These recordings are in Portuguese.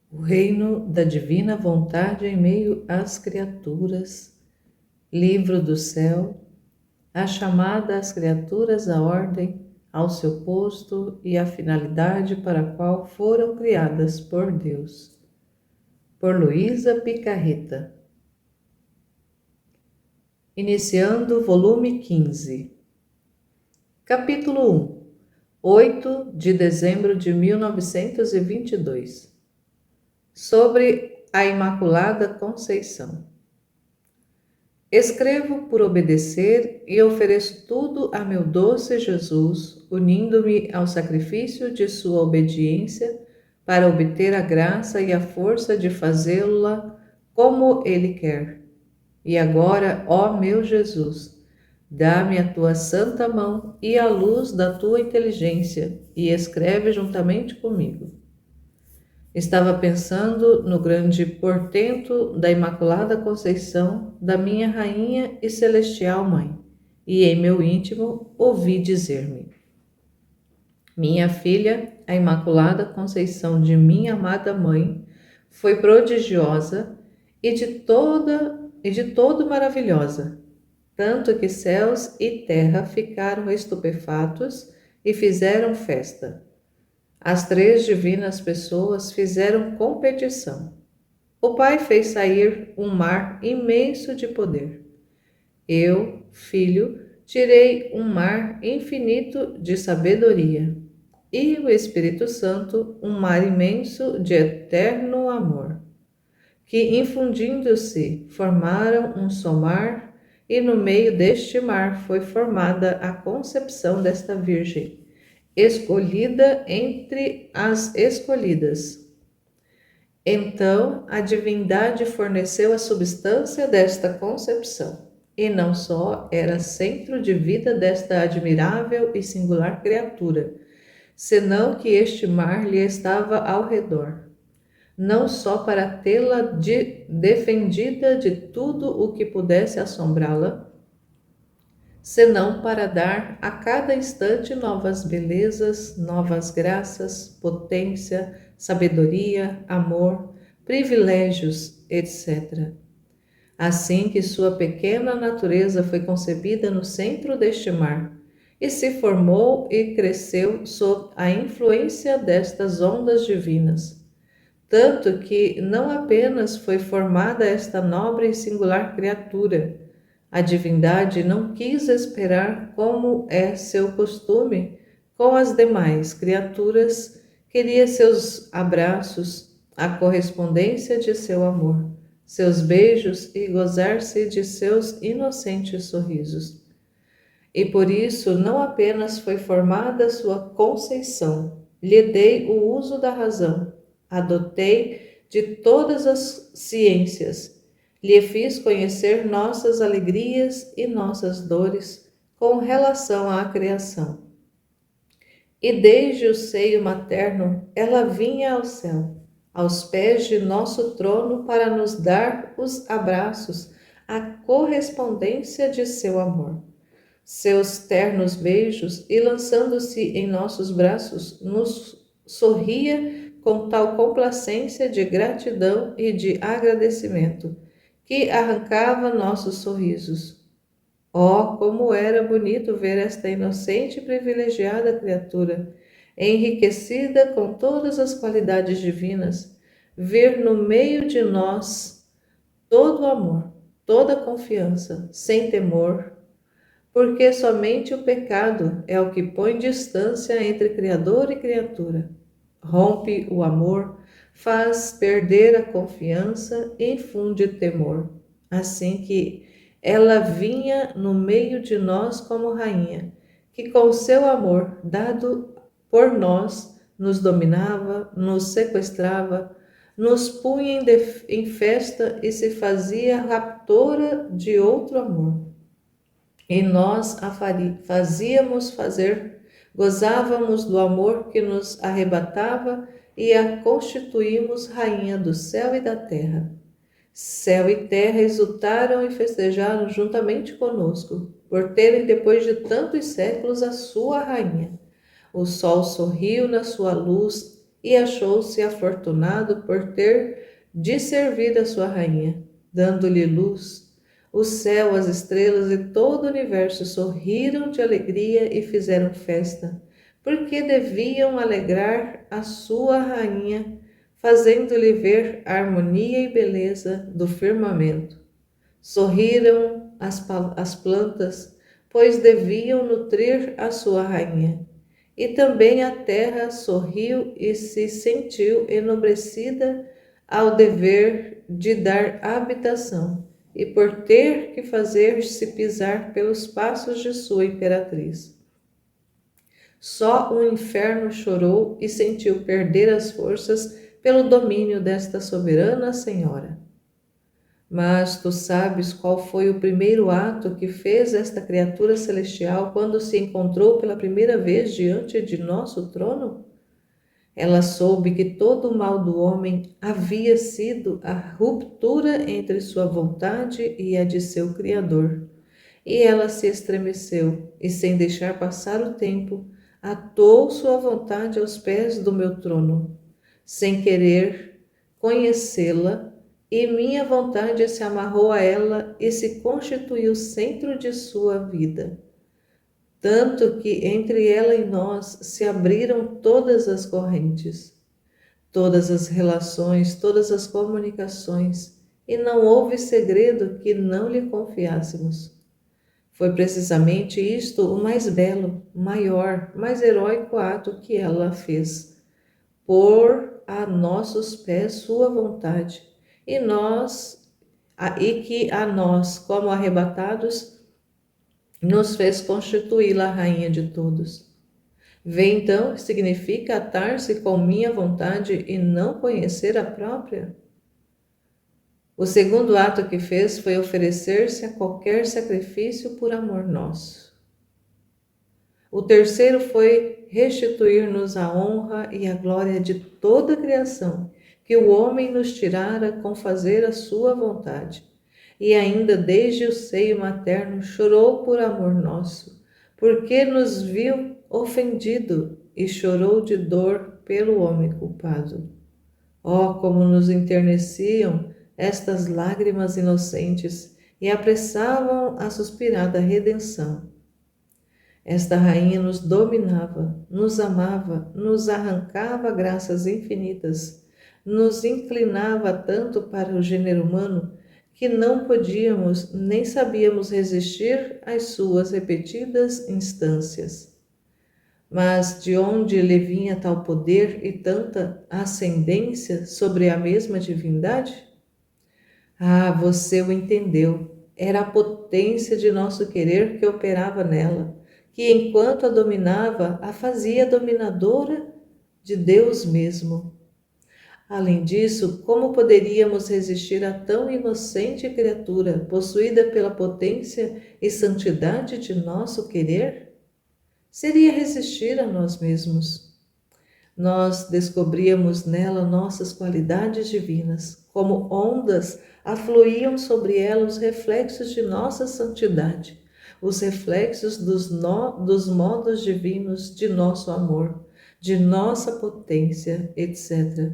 O reino da divina vontade em meio às criaturas, livro do céu, a chamada às criaturas à ordem, ao seu posto e à finalidade para a qual foram criadas por Deus. Por Luísa Picarreta. Iniciando o volume 15. Capítulo 1. 8 de dezembro de 1922. Sobre a Imaculada Conceição. Escrevo por obedecer e ofereço tudo a meu doce Jesus, unindo-me ao sacrifício de sua obediência para obter a graça e a força de fazê-la como Ele quer. E agora, ó meu Jesus, dá-me a tua santa mão e a luz da tua inteligência e escreve juntamente comigo. Estava pensando no grande portento da Imaculada Conceição, da minha Rainha e Celestial Mãe, e em meu íntimo ouvi dizer-me: minha filha, a Imaculada Conceição de minha amada Mãe, foi prodigiosa e de todo maravilhosa, tanto que céus e terra ficaram estupefatos e fizeram festa. As três divinas pessoas fizeram competição. O Pai fez sair um mar imenso de poder. Eu, Filho, tirei um mar infinito de sabedoria. E o Espírito Santo, um mar imenso de eterno amor, que, infundindo-se, formaram um só mar, e no meio deste mar foi formada a concepção desta Virgem, escolhida entre as escolhidas. Então, a divindade forneceu a substância desta concepção, e não só era centro de vida desta admirável e singular criatura, senão que este mar lhe estava ao redor, não só para tê-la defendida de tudo o que pudesse assombrá-la, senão para dar a cada instante novas belezas, novas graças, potência, sabedoria, amor, privilégios, etc. Assim que sua pequena natureza foi concebida no centro deste mar, e se formou e cresceu sob a influência destas ondas divinas, tanto que não apenas foi formada esta nobre e singular criatura. A divindade não quis esperar, como é seu costume com as demais criaturas, queria seus abraços, a correspondência de seu amor, seus beijos e gozar-se de seus inocentes sorrisos. E por isso não apenas foi formada sua conceição, lhe dei o uso da razão, adotei de todas as ciências, lhe fiz conhecer nossas alegrias e nossas dores com relação à criação. E desde o seio materno ela vinha ao céu, aos pés de nosso trono para nos dar os abraços, a correspondência de seu amor. Seus ternos beijos e lançando-se em nossos braços, nos sorria com tal complacência de gratidão e de agradecimento, que arrancava nossos sorrisos. Oh, como era bonito ver esta inocente e privilegiada criatura, enriquecida com todas as qualidades divinas, ver no meio de nós todo amor, toda confiança, sem temor, porque somente o pecado é o que põe distância entre Criador e criatura. Rompe o amor, faz perder a confiança e infunde temor. Assim que ela vinha no meio de nós como rainha, que com seu amor dado por nós nos dominava, nos sequestrava, nos punha em festa e se fazia raptora de outro amor. E nós a fazíamos fazer, gozávamos do amor que nos arrebatava e a constituímos rainha do céu e da terra. Céu e terra exultaram e festejaram juntamente conosco, por terem depois de tantos séculos a sua rainha. O sol sorriu na sua luz e achou-se afortunado por ter de servir a sua rainha, dando-lhe luz. O céu, as estrelas e todo o universo sorriram de alegria e fizeram festa, porque deviam alegrar a sua rainha, fazendo-lhe ver a harmonia e beleza do firmamento. Sorriram as plantas, pois deviam nutrir a sua rainha. E também a terra sorriu e se sentiu enobrecida ao dever de dar habitação, e por ter que fazer-se pisar pelos passos de sua imperatriz. Só o inferno chorou e sentiu perder as forças pelo domínio desta soberana senhora. Mas tu sabes qual foi o primeiro ato que fez esta criatura celestial quando se encontrou pela primeira vez diante de nosso trono? Ela soube que todo o mal do homem havia sido a ruptura entre sua vontade e a de seu Criador. E ela se estremeceu e, sem deixar passar o tempo, atou sua vontade aos pés do meu trono. Sem querer conhecê-la, e minha vontade se amarrou a ela e se constituiu centro de sua vida. Tanto que entre ela e nós se abriram todas as correntes, todas as relações, todas as comunicações, e não houve segredo que não lhe confiássemos. Foi precisamente isto o mais belo, maior, mais heróico ato que ela fez: pôr a nossos pés sua vontade, e que a nós, como arrebatados, nos fez constituí-la rainha de todos. Vê então o que significa atar-se com minha vontade e não conhecer a própria? O segundo ato que fez foi oferecer-se a qualquer sacrifício por amor nosso. O terceiro foi restituir-nos a honra e a glória de toda a criação, que o homem nos tirara com fazer a sua vontade. E ainda desde o seio materno chorou por amor nosso, porque nos viu ofendido e chorou de dor pelo homem culpado. Oh, como nos enterneciam estas lágrimas inocentes e apressavam a suspirada redenção. Esta rainha nos dominava, nos amava, nos arrancava graças infinitas, nos inclinava tanto para o gênero humano que não podíamos nem sabíamos resistir às suas repetidas instâncias. Mas de onde lhe vinha tal poder e tanta ascendência sobre a mesma divindade? Ah, você o entendeu. Era a potência de nosso querer que operava nela, que enquanto a dominava, a fazia dominadora de Deus mesmo. Além disso, como poderíamos resistir a tão inocente criatura, possuída pela potência e santidade de nosso querer? Seria resistir a nós mesmos. Nós descobríamos nela nossas qualidades divinas, como ondas afluíam sobre ela os reflexos de nossa santidade, os reflexos dos modos divinos de nosso amor, de nossa potência, etc.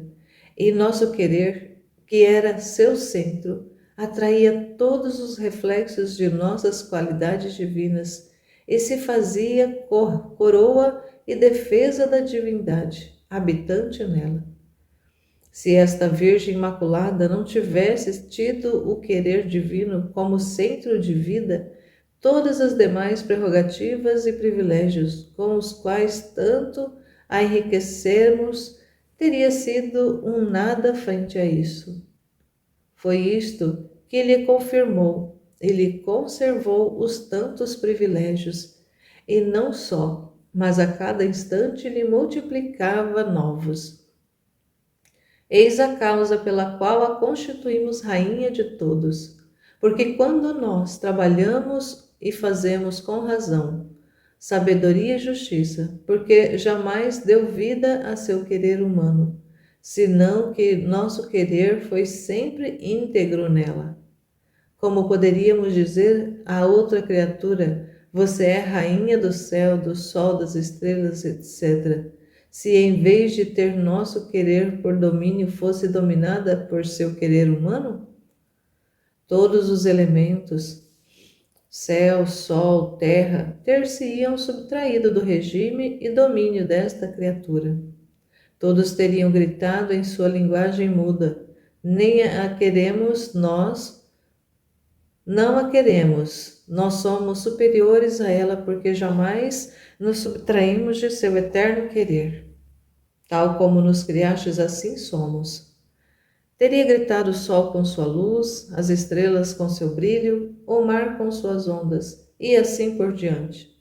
E nosso querer, que era seu centro, atraía todos os reflexos de nossas qualidades divinas e se fazia coroa e defesa da divindade habitante nela. Se esta Virgem Imaculada não tivesse tido o querer divino como centro de vida, todas as demais prerrogativas e privilégios com os quais tanto a enriquecemos teria sido um nada frente a isso. Foi isto que lhe confirmou e lhe conservou os tantos privilégios, e não só, mas a cada instante lhe multiplicava novos. Eis a causa pela qual a constituímos rainha de todos, porque quando nós trabalhamos e fazemos com razão, sabedoria e justiça, porque jamais deu vida a seu querer humano, senão que nosso querer foi sempre íntegro nela. Como poderíamos dizer a outra criatura: você é rainha do céu, do sol, das estrelas, etc., se em vez de ter nosso querer por domínio fosse dominada por seu querer humano? Todos os elementos, céu, sol, terra, ter-se-iam subtraído do regime e domínio desta criatura. Todos teriam gritado em sua linguagem muda: nem a queremos, nós não a queremos. Nós somos superiores a ela porque jamais nos subtraímos de seu eterno querer. Tal como nos criastes, assim somos. Teria gritado o sol com sua luz, as estrelas com seu brilho, o mar com suas ondas, e assim por diante.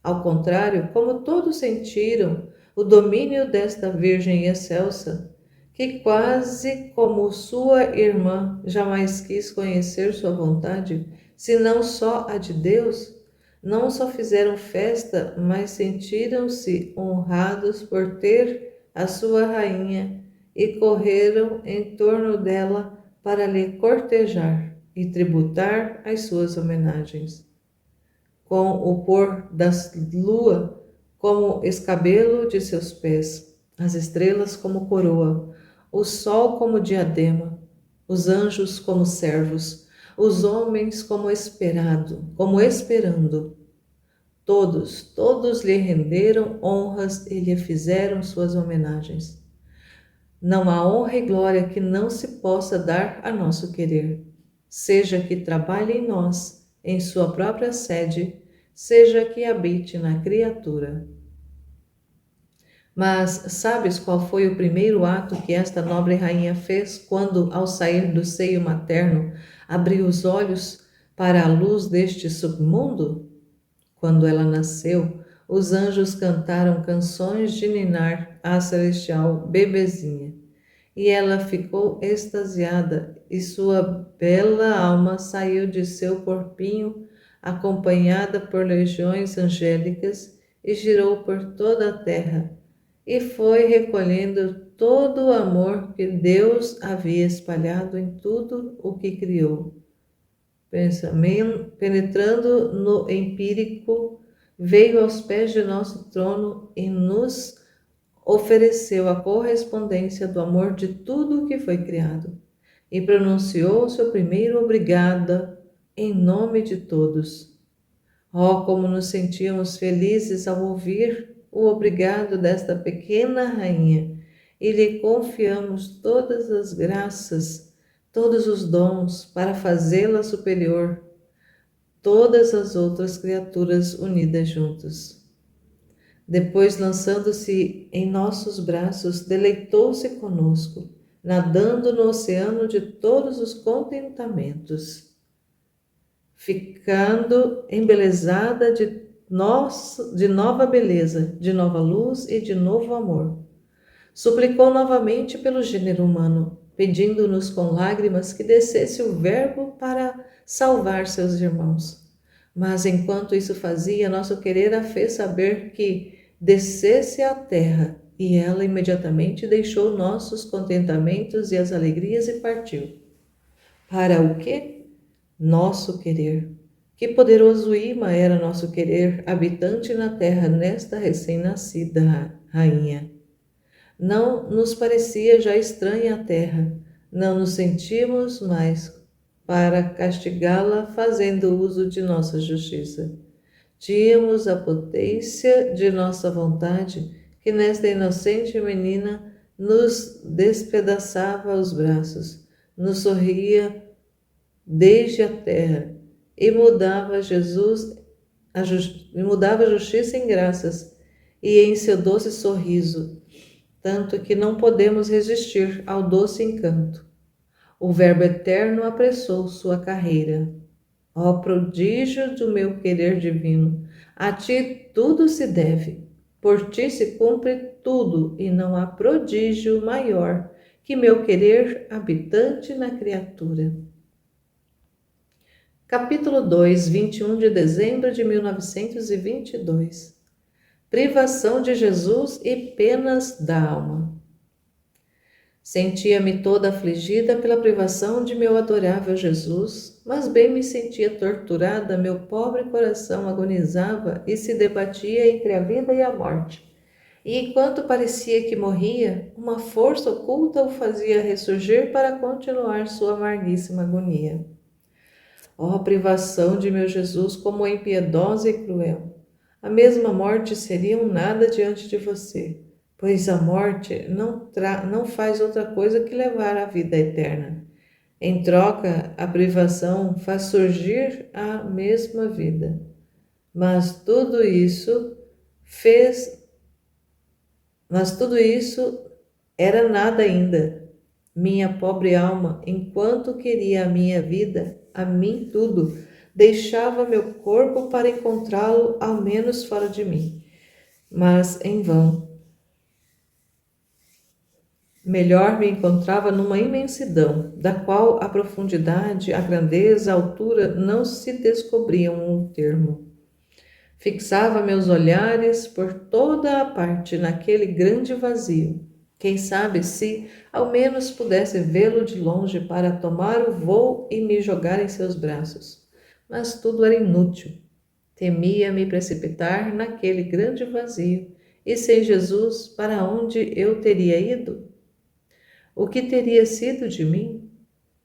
Ao contrário, como todos sentiram o domínio desta Virgem excelsa, que quase como sua irmã jamais quis conhecer sua vontade, senão só a de Deus, não só fizeram festa, mas sentiram-se honrados por ter a sua rainha e correram em torno dela para lhe cortejar e tributar as suas homenagens. Com o pôr da lua como escabelo de seus pés, as estrelas como coroa, o sol como diadema, os anjos como servos, os homens como esperando. Todos lhe renderam honras e lhe fizeram suas homenagens. Não há honra e glória que não se possa dar a nosso querer, seja que trabalhe em nós, em sua própria sede, seja que habite na criatura. Mas sabes qual foi o primeiro ato que esta nobre rainha fez quando, ao sair do seio materno, abriu os olhos para a luz deste submundo? Quando ela nasceu, os anjos cantaram canções de ninar à celestial bebezinha, e ela ficou extasiada, e sua bela alma saiu de seu corpinho, acompanhada por legiões angélicas, e girou por toda a terra, e foi recolhendo todo o amor que Deus havia espalhado em tudo o que criou. Penetrando no empírico, veio aos pés de nosso trono e nos ofereceu a correspondência do amor de tudo o que foi criado, e pronunciou seu primeiro obrigada em nome de todos. Oh, como nos sentíamos felizes ao ouvir o obrigado desta pequena rainha, e lhe confiamos todas as graças, todos os dons para fazê-la superior, todas as outras criaturas unidas juntos. Depois, lançando-se em nossos braços, deleitou-se conosco, nadando no oceano de todos os contentamentos, ficando embelezada de nova beleza, de nova luz e de novo amor. Suplicou novamente pelo gênero humano, pedindo-nos com lágrimas que descesse o Verbo para salvar seus irmãos. Mas enquanto isso fazia, nosso querer a fez saber que descesse à terra, e ela imediatamente deixou nossos contentamentos e as alegrias e partiu. Para o quê? Nosso querer. Que poderoso imã era nosso querer, habitante na terra nesta recém-nascida rainha. Não nos parecia já estranha a terra, não nos sentimos mais para castigá-la fazendo uso de nossa justiça. Tínhamos a potência de nossa vontade, que nesta inocente menina nos despedaçava os braços, nos sorria desde a terra e mudava a justiça em graças e em seu doce sorriso, tanto que não podemos resistir ao doce encanto. O Verbo eterno apressou sua carreira. Ó prodígio do meu querer divino, a ti tudo se deve, por ti se cumpre tudo, e não há prodígio maior que meu querer habitante na criatura. Capítulo 2, 21 de dezembro de 1922. Privação de Jesus e penas da alma. Sentia-me toda afligida pela privação de meu adorável Jesus, mas bem me sentia torturada, meu pobre coração agonizava e se debatia entre a vida e a morte. E enquanto parecia que morria, uma força oculta o fazia ressurgir para continuar sua amarguíssima agonia. Ó privação de meu Jesus, como é impiedosa e cruel! A mesma morte seria um nada diante de você, pois a morte não faz outra coisa que levar à vida eterna. Em troca, a privação faz surgir a mesma vida. Mas tudo isso fez, mas tudo isso era nada ainda. Minha pobre alma, enquanto queria a minha vida, a mim tudo, deixava meu corpo para encontrá-lo ao menos fora de mim. Mas em vão. Melhor me encontrava numa imensidão, da qual a profundidade, a grandeza, a altura não se descobriam um termo. Fixava meus olhares por toda a parte naquele grande vazio. Quem sabe se ao menos pudesse vê-lo de longe para tomar o voo e me jogar em seus braços. Mas tudo era inútil. Temia me precipitar naquele grande vazio, e sem Jesus, para onde eu teria ido? O que teria sido de mim?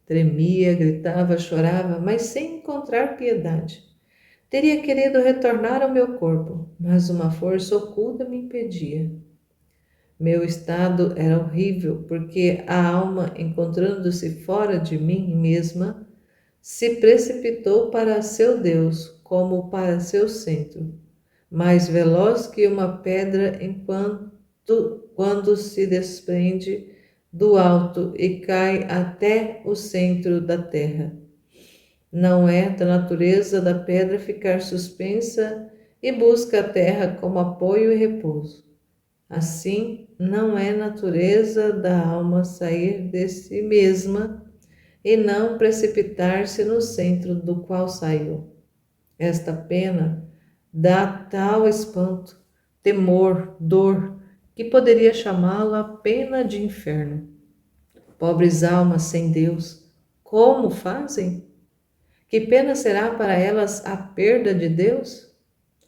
Tremia, gritava, chorava, mas sem encontrar piedade. Teria querido retornar ao meu corpo, mas uma força oculta me impedia. Meu estado era horrível, porque a alma, encontrando-se fora de mim mesma, se precipitou para seu Deus, como para seu centro, mais veloz que uma pedra quando se desprende do alto e cai até o centro da terra. Não é da natureza da pedra ficar suspensa e busca a terra como apoio e repouso. Assim, não é natureza da alma sair de si mesma e não precipitar-se no centro do qual saiu. Esta pena dá tal espanto, temor, dor, que poderia chamá-la pena de inferno. Pobres almas sem Deus, como fazem? Que pena será para elas a perda de Deus?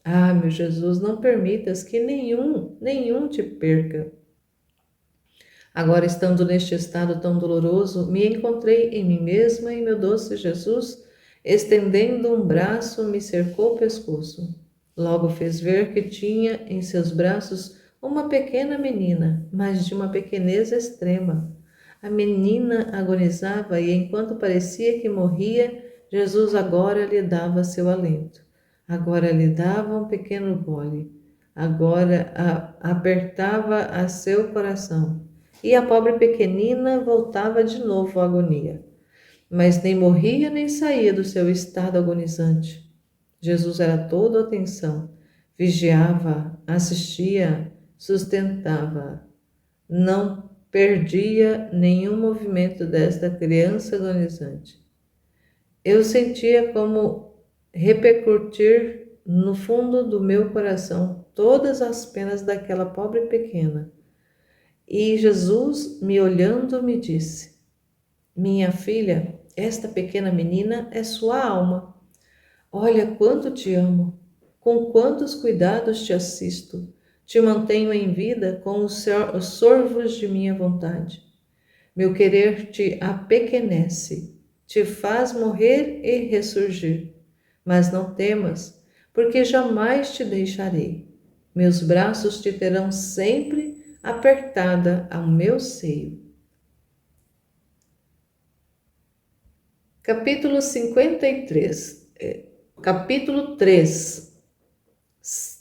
Ah, meu Jesus, não permitas que nenhum te perca. Agora, estando neste estado tão doloroso, me encontrei em mim mesma e meu doce Jesus, estendendo um braço, me cercou o pescoço. Logo fez ver que tinha em seus braços uma pequena menina, mas de uma pequenez extrema. A menina agonizava e, enquanto parecia que morria, Jesus agora lhe dava seu alento. Agora lhe dava um pequeno gole. Agora apertava a seu coração. E a pobre pequenina voltava de novo à agonia. Mas nem morria nem saía do seu estado agonizante. Jesus era todo atenção. Vigiava, assistia, sustentava. Não perdia nenhum movimento desta criança agonizante. Eu sentia como repercutir no fundo do meu coração todas as penas daquela pobre pequena. E Jesus, me olhando, me disse: Minha filha, esta pequena menina é sua alma. Olha quanto te amo, com quantos cuidados te assisto, te mantenho em vida com os sorvos de minha vontade. Meu querer te apequenece, te faz morrer e ressurgir. Mas não temas, porque jamais te deixarei. Meus braços te terão sempre apertada ao meu seio. Capítulo 53. Capítulo 3.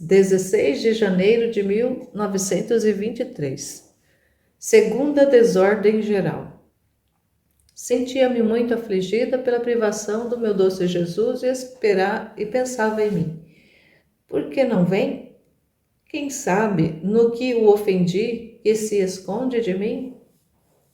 16 de janeiro de 1923. Segunda desordem geral. Sentia-me muito afligida pela privação do meu doce Jesus e pensava em mim. Por que não vem? Quem sabe no que o ofendi e se esconde de mim?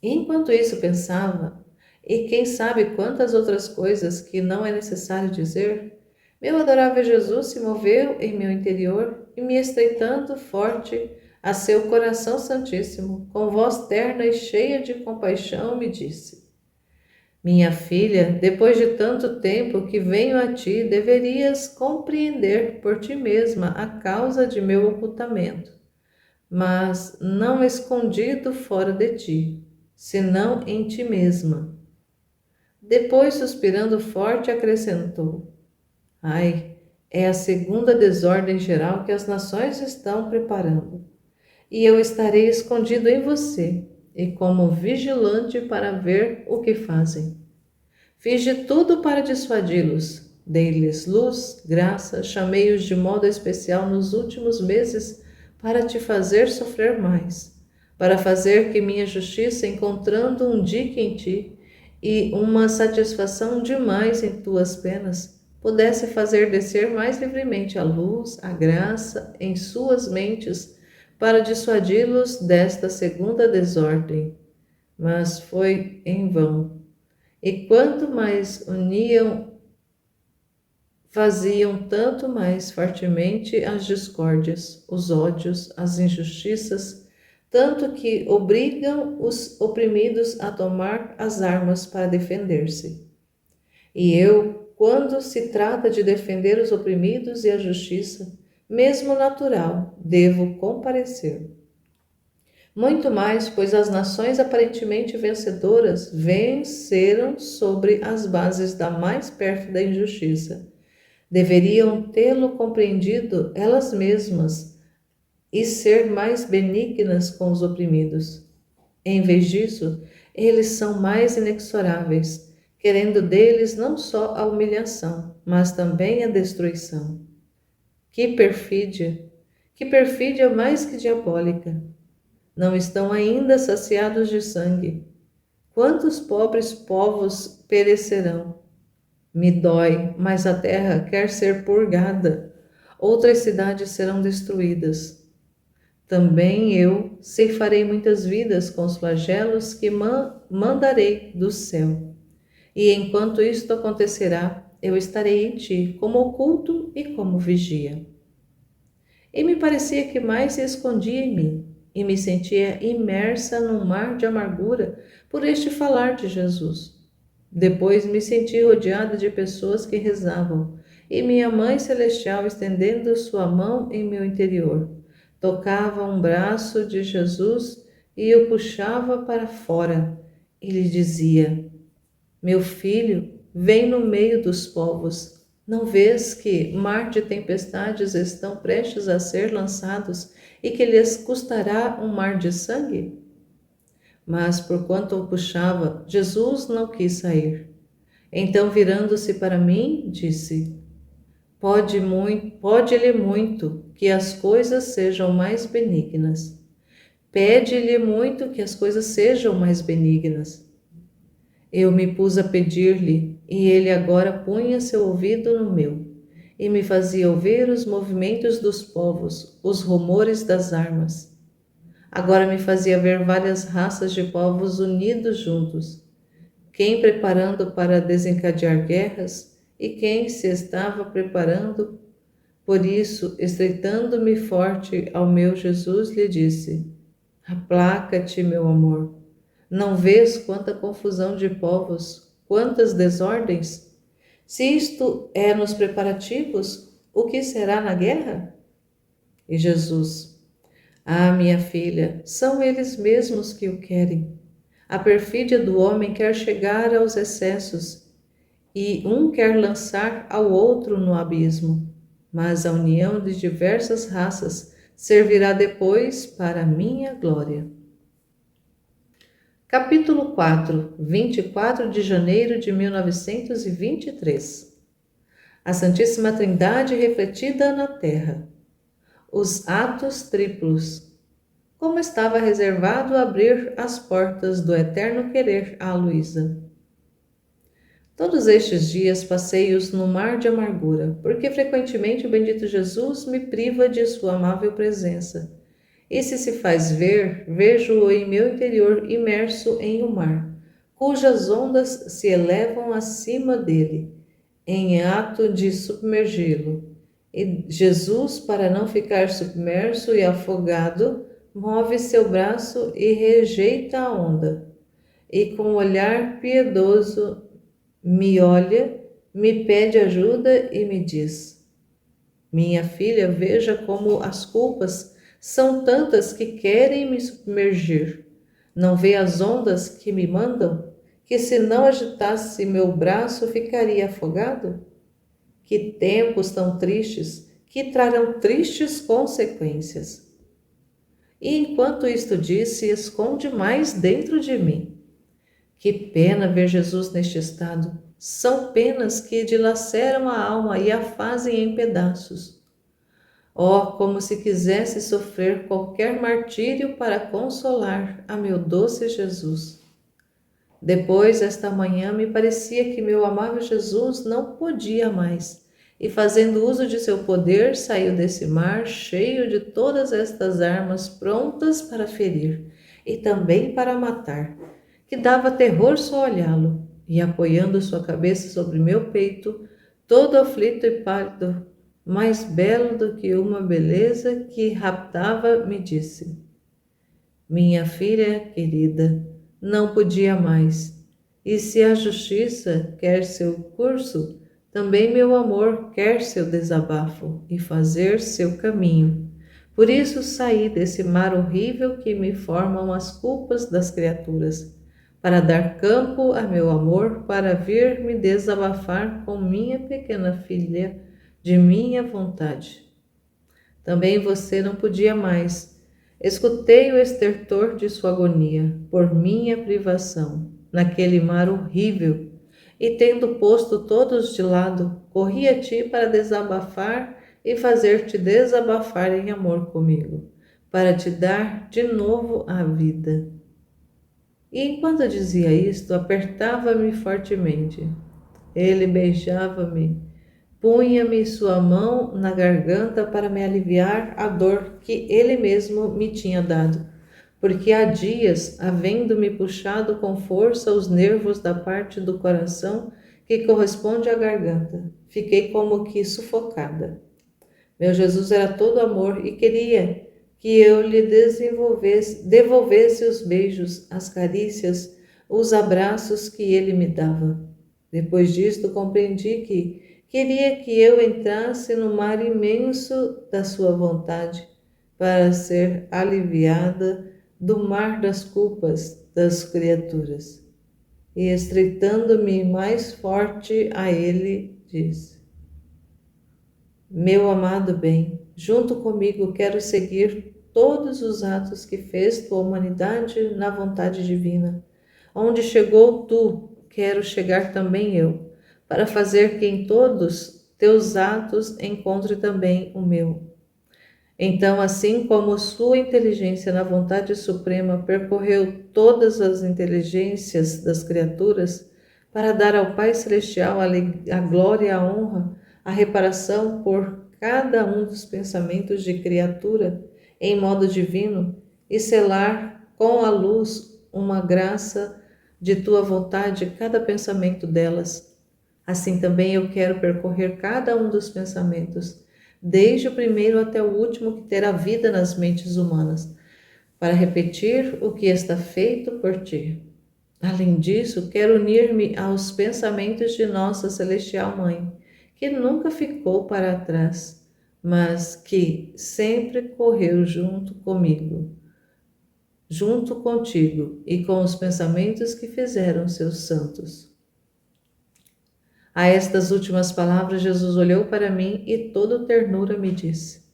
Enquanto isso pensava, e quem sabe quantas outras coisas que não é necessário dizer, meu adorável Jesus se moveu em meu interior e, me estreitando forte a seu coração santíssimo, com voz terna e cheia de compaixão, me disse: Minha filha, depois de tanto tempo que venho a ti, deverias compreender por ti mesma a causa de meu ocultamento. mas não escondido fora de ti, senão em ti mesma. Depois, suspirando forte, acrescentou: Ai, é a segunda desordem geral que as nações estão preparando, e eu estarei escondido em você, e como vigilante para ver o que fazem. Fiz de tudo para dissuadi-los. Dei-lhes luz, graça, chamei-os de modo especial nos últimos meses para te fazer sofrer mais, para fazer que minha justiça, encontrando um dique em ti e uma satisfação demais em tuas penas, pudesse fazer descer mais livremente a luz, a graça em suas mentes, para dissuadi-los desta segunda desordem. Mas foi em vão. E quanto mais uniam, faziam tanto mais fortemente as discórdias, os ódios, as injustiças, tanto que obrigam os oprimidos a tomar as armas para defender-se. E eu, quando se trata de defender os oprimidos e a justiça, mesmo natural, devo comparecer. Muito mais, pois as nações aparentemente vencedoras venceram sobre as bases da mais pérfida injustiça. Deveriam tê-lo compreendido elas mesmas e ser mais benignas com os oprimidos. Em vez disso, eles são mais inexoráveis, querendo deles não só a humilhação, mas também a destruição. Que perfídia! Que perfídia mais que diabólica! Não estão ainda saciados de sangue. Quantos pobres povos perecerão? Me dói, mas a terra quer ser purgada. Outras cidades serão destruídas. Também eu ceifarei muitas vidas com os flagelos que mandarei do céu. E enquanto isto acontecerá, eu estarei em ti, como oculto e como vigia. E me parecia que mais se escondia em mim, e me sentia imersa num mar de amargura por este falar de Jesus. Depois me senti rodeada de pessoas que rezavam, e minha Mãe Celestial estendendo sua mão em meu interior. Tocava um braço de Jesus e o puxava para fora, e lhe dizia: Meu filho, vem no meio dos povos. Não vês que mar de tempestades estão prestes a ser lançados e que lhes custará um mar de sangue? Mas, porquanto o puxava, Jesus não quis sair. Então, virando-se para mim, disse: Pode-lhe muito que as coisas sejam mais benignas. Pede-lhe muito que as coisas sejam mais benignas. Eu me pus a pedir-lhe, e ele agora punha seu ouvido no meu, e me fazia ouvir os movimentos dos povos, os rumores das armas. Agora me fazia ver várias raças de povos unidos juntos, quem preparando para desencadear guerras, e quem se estava preparando. Por isso, estreitando-me forte ao meu Jesus, lhe disse: Aplaca-te, meu amor. Não vês quanta confusão de povos, quantas desordens? Se isto é nos preparativos, o que será na guerra? E Jesus: minha filha, são eles mesmos que o querem. A perfídia do homem quer chegar aos excessos, e um quer lançar ao outro no abismo. Mas a união de diversas raças servirá depois para a minha glória. Capítulo 4, 24 de janeiro de 1923. A Santíssima Trindade refletida na terra. Os atos triplos. Como estava reservado abrir as portas do eterno querer a Luísa. Todos estes dias passei-os no mar de amargura, porque frequentemente o bendito Jesus me priva de sua amável presença. E se faz ver, vejo-o em meu interior imerso em um mar, cujas ondas se elevam acima dele, em ato de submergi-lo. E Jesus, para não ficar submerso e afogado, move seu braço e rejeita a onda. E com olhar piedoso me olha, me pede ajuda e me diz: Minha filha, veja como as culpas São tantas que querem me submergir. Não vê as ondas que me mandam? Que se não agitasse meu braço ficaria afogado? Que tempos tão tristes, que trarão tristes consequências. E enquanto isto disse, esconde mais dentro de mim. Que pena ver Jesus neste estado. São penas que dilaceram a alma e a fazem em pedaços. Oh, como se quisesse sofrer qualquer martírio para consolar a meu doce Jesus. Depois, esta manhã, me parecia que meu amável Jesus não podia mais, e fazendo uso de seu poder, saiu desse mar cheio de todas estas armas prontas para ferir e também para matar, que dava terror só olhá-lo, e apoiando sua cabeça sobre meu peito, todo aflito e pálido, mais belo do que uma beleza que raptava, me disse: minha filha querida, não podia mais. E se a justiça quer seu curso, também meu amor quer seu desabafo e fazer seu caminho. Por isso saí desse mar horrível que me formam as culpas das criaturas, para dar campo a meu amor, para vir me desabafar com minha pequena filha de minha vontade. Também você não podia mais. Escutei o estertor de sua agonia, por minha privação, naquele mar horrível, e tendo posto todos de lado, corri a ti para desabafar e fazer-te desabafar em amor comigo, para te dar de novo a vida. E enquanto dizia isto, apertava-me fortemente. Ele beijava-me, punha-me sua mão na garganta para me aliviar a dor que ele mesmo me tinha dado, porque há dias, havendo-me puxado com força os nervos da parte do coração que corresponde à garganta, fiquei como que sufocada. Meu Jesus era todo amor e queria que eu lhe devolvesse os beijos, as carícias, os abraços que ele me dava. Depois disto, compreendi que queria que eu entrasse no mar imenso da sua vontade, para ser aliviada do mar das culpas das criaturas. E estreitando-me mais forte a ele, disse: meu amado bem, junto comigo quero seguir todos os atos que fez tua humanidade na vontade divina. Onde chegou tu, quero chegar também eu, para fazer que em todos teus atos encontre também o meu. Então, assim como sua inteligência na vontade suprema percorreu todas as inteligências das criaturas, para dar ao Pai Celestial a glória e a honra, a reparação por cada um dos pensamentos de criatura em modo divino e selar com a luz uma graça de tua vontade cada pensamento delas. Assim também eu quero percorrer cada um dos pensamentos, desde o primeiro até o último que terá vida nas mentes humanas, para repetir o que está feito por ti. Além disso, quero unir-me aos pensamentos de Nossa Celestial Mãe, que nunca ficou para trás, mas que sempre correu junto comigo, junto contigo e com os pensamentos que fizeram seus santos. A estas últimas palavras, Jesus olhou para mim e toda ternura me disse: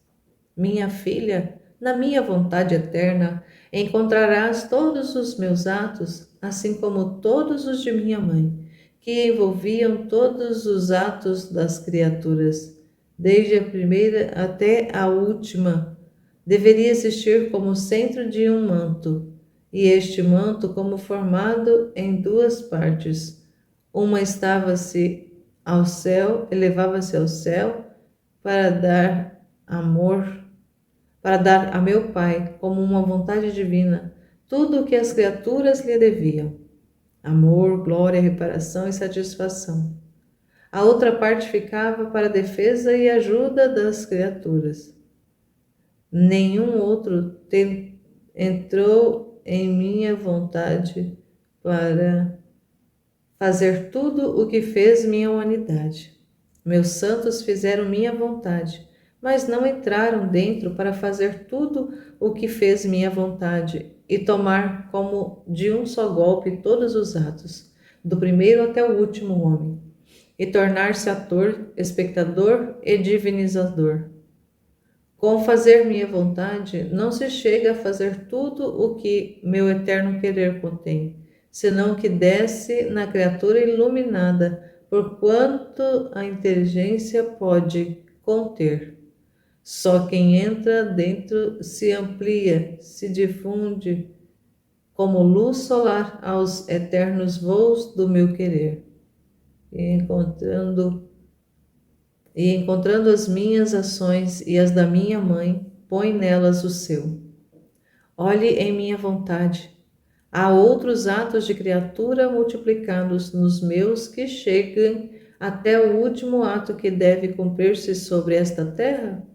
minha filha, na minha vontade eterna encontrarás todos os meus atos, assim como todos os de minha mãe, que envolviam todos os atos das criaturas, desde a primeira até a última. Deveria existir como centro de um manto, e este manto como formado em duas partes. Uma estava-se ao céu, elevava-se ao céu para dar amor, para dar a meu Pai, como uma vontade divina, tudo o que as criaturas lhe deviam: amor, glória, reparação e satisfação. A outra parte ficava para a defesa e ajuda das criaturas. Nenhum outro entrou em minha vontade para fazer tudo o que fez minha humanidade. Meus santos fizeram minha vontade, mas não entraram dentro para fazer tudo o que fez minha vontade e tomar como de um só golpe todos os atos, do primeiro até o último homem, e tornar-se ator, espectador e divinizador. Com fazer minha vontade, não se chega a fazer tudo o que meu eterno querer contém, senão que desce na criatura iluminada, por quanto a inteligência pode conter. Só quem entra dentro se amplia, se difunde como luz solar aos eternos voos do meu querer, e encontrando as minhas ações e as da minha mãe, põe nelas o seu. Olhe em minha vontade. Há outros atos de criatura multiplicados nos meus que chegam até o último ato que deve cumprir-se sobre esta terra?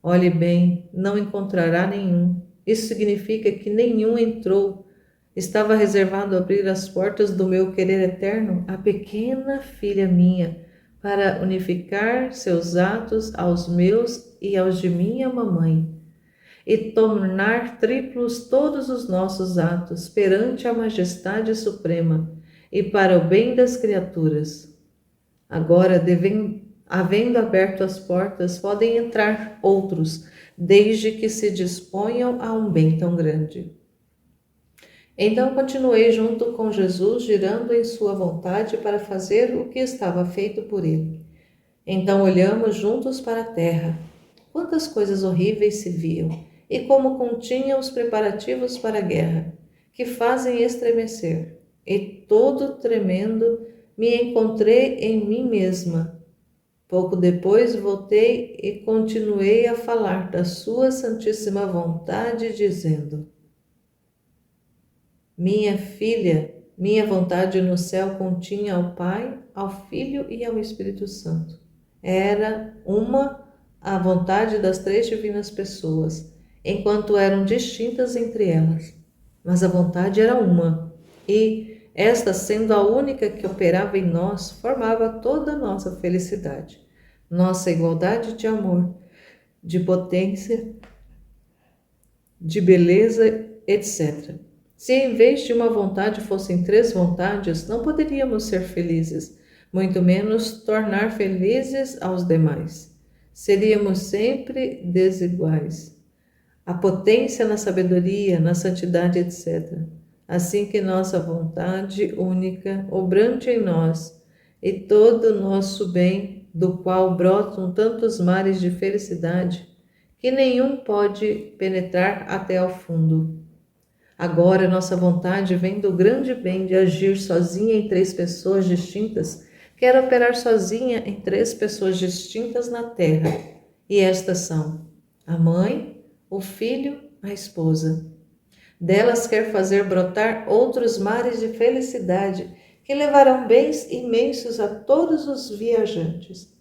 Olhe bem, não encontrará nenhum. Isso significa que nenhum entrou. Estava reservado abrir as portas do meu querer eterno à pequena filha minha, para unificar seus atos aos meus e aos de minha mamãe, e tornar triplos todos os nossos atos perante a majestade suprema e para o bem das criaturas. Agora, havendo aberto as portas, podem entrar outros, desde que se disponham a um bem tão grande. Então continuei junto com Jesus, girando em sua vontade para fazer o que estava feito por ele. Então olhamos juntos para a terra. Quantas coisas horríveis se viam, e como continham os preparativos para a guerra, que fazem estremecer. E todo tremendo me encontrei em mim mesma. Pouco depois voltei e continuei a falar da sua santíssima vontade, dizendo: minha filha, minha vontade no céu continha ao Pai, ao Filho e ao Espírito Santo. Era uma a vontade das três divinas pessoas, enquanto eram distintas entre elas. Mas a vontade era uma, e esta, sendo a única que operava em nós, formava toda a nossa felicidade, nossa igualdade de amor, de potência, de beleza, etc. Se em vez de uma vontade fossem três vontades, não poderíamos ser felizes, muito menos tornar felizes aos demais. Seríamos sempre desiguais. A potência na sabedoria, na santidade, etc. Assim que nossa vontade única, obrante em nós, e todo o nosso bem, do qual brotam tantos mares de felicidade, que nenhum pode penetrar até ao fundo. Agora nossa vontade vem do grande bem de agir sozinha em três pessoas distintas, quer operar sozinha em três pessoas distintas na terra, e estas são a mãe, o filho, a esposa. Delas quer fazer brotar outros mares de felicidade, que levarão bens imensos a todos os viajantes.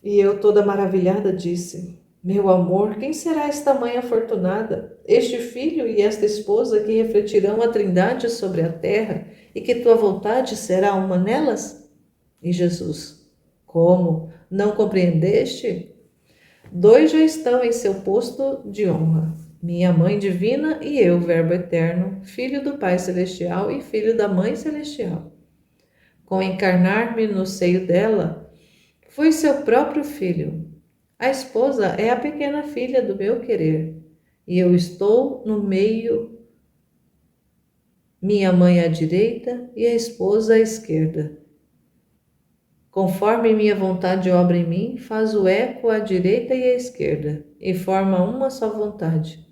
E eu, toda maravilhada, disse: meu amor, quem será esta mãe afortunada, este filho e esta esposa que refletirão a Trindade sobre a terra e que tua vontade será uma nelas? E Jesus: como? Não compreendeste? Dois já estão em seu posto de honra, minha mãe divina e eu, Verbo eterno, filho do Pai celestial e filho da Mãe celestial. Com encarnar-me no seio dela, fui seu próprio filho. A esposa é a pequena filha do meu querer, e eu estou no meio, minha mãe à direita e a esposa à esquerda. Conforme minha vontade obra em mim, faz o eco à direita e à esquerda, e forma uma só vontade.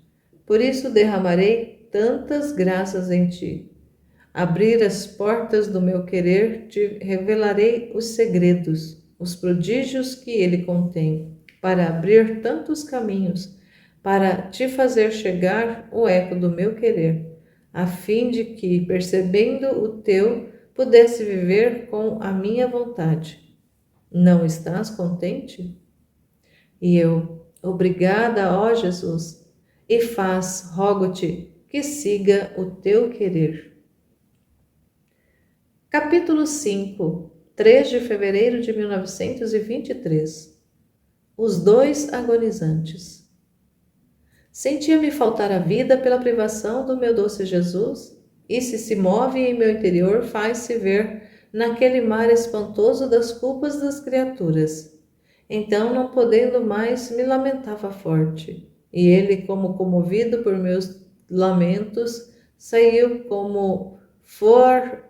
Por isso derramarei tantas graças em ti. Abrir as portas do meu querer, te revelarei os segredos, os prodígios que ele contém, para abrir tantos caminhos, para te fazer chegar o eco do meu querer, a fim de que, percebendo o teu, pudesse viver com a minha vontade. Não estás contente? E eu: obrigada, ó Jesus, e faz, rogo-te, que siga o teu querer. Capítulo 5. 3 de fevereiro de 1923. Os dois agonizantes. Sentia-me faltar a vida pela privação do meu doce Jesus, e se move em meu interior, faz-se ver naquele mar espantoso das culpas das criaturas. Então, não podendo mais, me lamentava forte, e ele, como comovido por meus lamentos, saiu como fora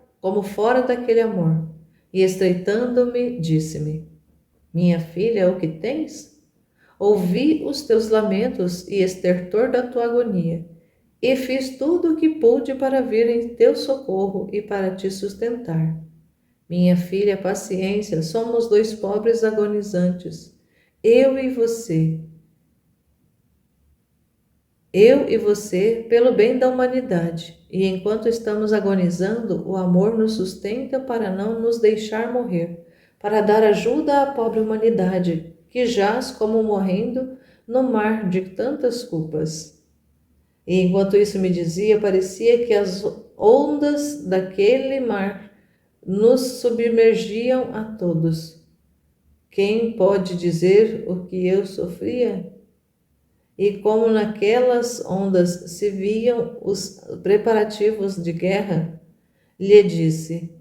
daquele amor, e estreitando-me, disse-me: Minha filha, o que tens? Ouvi os teus lamentos e estertor da tua agonia, e fiz tudo o que pude para vir em teu socorro e para te sustentar. Minha filha, paciência, somos dois pobres agonizantes, eu e você. Eu e você, pelo bem da humanidade, e enquanto estamos agonizando, o amor nos sustenta para não nos deixar morrer, para dar ajuda à pobre humanidade, que jaz como morrendo no mar de tantas culpas. E enquanto isso me dizia, parecia que as ondas daquele mar nos submergiam a todos. Quem pode dizer o que eu sofria? E como naquelas ondas se viam os preparativos de guerra, lhe disse: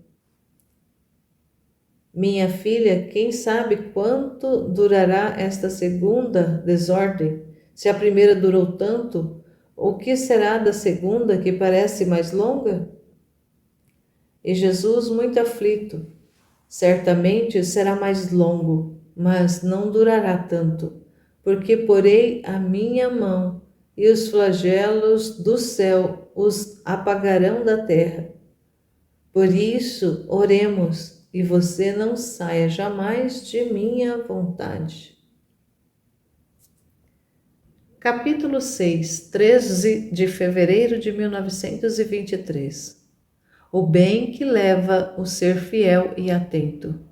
Minha filha, quem sabe quanto durará esta segunda desordem? Se a primeira durou tanto, o que será da segunda, que parece mais longa? E Jesus, muito aflito: Certamente será mais longo, mas não durará tanto, porque porei a minha mão, e os flagelos do céu os apagarão da terra. Por isso, oremos, e você não saia jamais de minha vontade. Capítulo 6, 13 de fevereiro de 1923. O bem que leva o ser fiel e atento.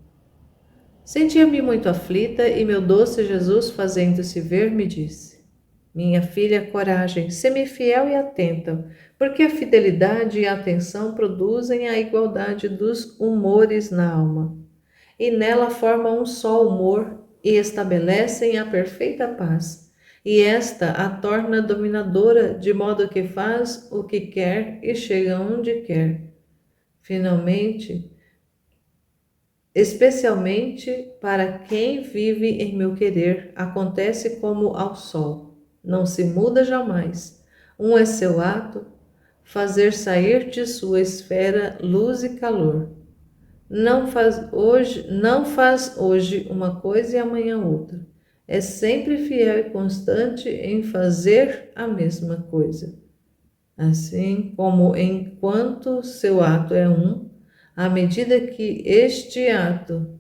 Sentia-me muito aflita e meu doce Jesus, fazendo-se ver, me disse: Minha filha, coragem, sê-me fiel e atenta, porque a fidelidade e a atenção produzem a igualdade dos humores na alma, e nela formam um só humor e estabelecem a perfeita paz, e esta a torna dominadora, de modo que faz o que quer e chega onde quer. Finalmente, especialmente para quem vive em meu querer, acontece como ao sol, não se muda jamais. Um é seu ato, fazer sair de sua esfera luz e calor. Não faz hoje uma coisa e amanhã outra. É sempre fiel e constante em fazer a mesma coisa. Assim como enquanto seu ato é um, à medida que este ato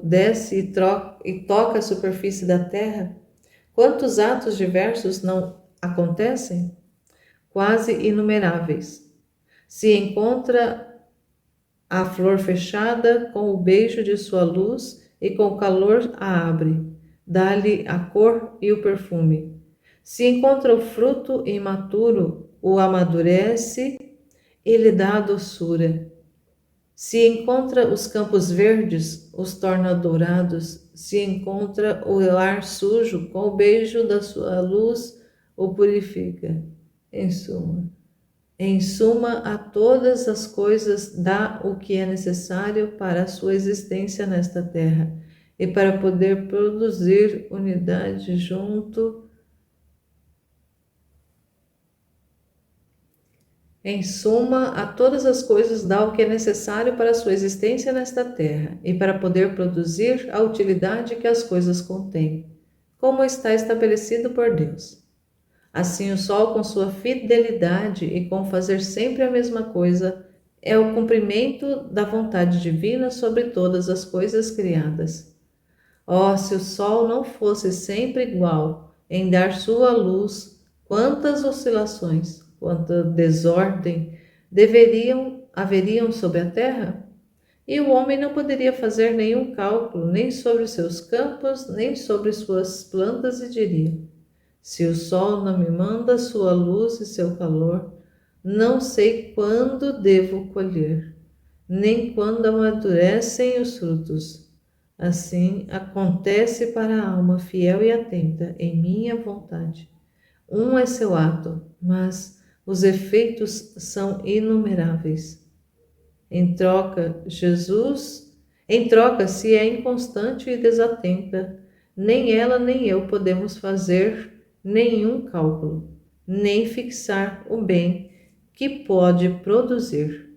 desce e toca a superfície da terra, quantos atos diversos não acontecem? Quase inumeráveis. Se encontra a flor fechada, com o beijo de sua luz e com o calor a abre, dá-lhe a cor e o perfume. Se encontra o fruto imaturo, o amadurece e lhe dá a doçura. Se encontra os campos verdes, os torna dourados. Se encontra o ar sujo, com o beijo da sua luz, o purifica. Em suma, a todas as coisas dá o que é necessário para a sua existência nesta terra e para poder produzir unidade junto. Em suma, a todas as coisas dá o que é necessário para a sua existência nesta terra e para poder produzir a utilidade que as coisas contêm, como está estabelecido por Deus. Assim, o sol, com sua fidelidade e com fazer sempre a mesma coisa, é o cumprimento da vontade divina sobre todas as coisas criadas. Oh, se o sol não fosse sempre igual em dar sua luz, quantas oscilações, quanta desordem haveriam sobre a terra? E o homem não poderia fazer nenhum cálculo, nem sobre seus campos, nem sobre suas plantas, e diria: se o sol não me manda sua luz e seu calor, não sei quando devo colher, nem quando amadurecem os frutos. Assim acontece para a alma fiel e atenta em minha vontade. Um é seu ato, mas os efeitos são inumeráveis. Em troca, se é inconstante e desatenta, nem ela nem eu podemos fazer nenhum cálculo, nem fixar o bem que pode produzir.